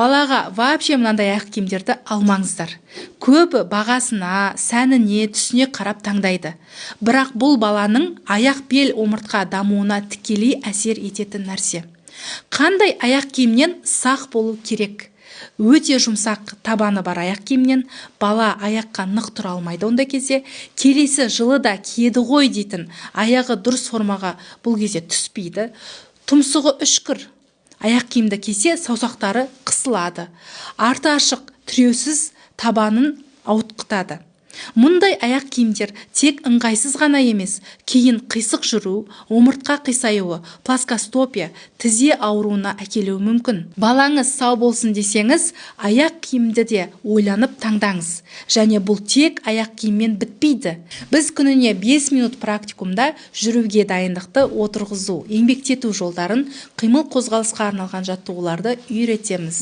Балаға вообще мынандай аяқ киімдерді алмаңыздар. Көбі бағасына, сәніне, түсіне қарап таңдайды. Бірақ бұл баланың аяқ бел омыртқа дамуына тікелей әсер ететін нәрсе. Қандай аяқ киімнен сақ болу керек? Өте жұмсақ табаны бар аяқ киімнен бала аяққа нық тұра алмайды. Онда кезде келесі жылы да киеді ғой дейтін аяғы дұрыс формаға бұл кезде түспейді. Тұмсығы үшкір аяқ киімді кисе саусақтары қысылады. Арты ашық, тіреусіз табанын ауытқытады. Мұндай аяқ киімдер тек ыңғайсыз ғана емес, кейін қисық жүру, омыртқа қисаюы, плоскостопия, тізе ауруына әкелуі мүмкін. Балаңыз сау болсын десеңіз, аяқ киімді де ойланып таңдаңыз. Және бұл тек аяқ киіммен бітпейді. Біз күніне 5 минут практикумда жүруге дайындықты отырғызу, еңбектету жолдарын, қимыл қозғалысқа арналған жаттығуларды үйретеміз.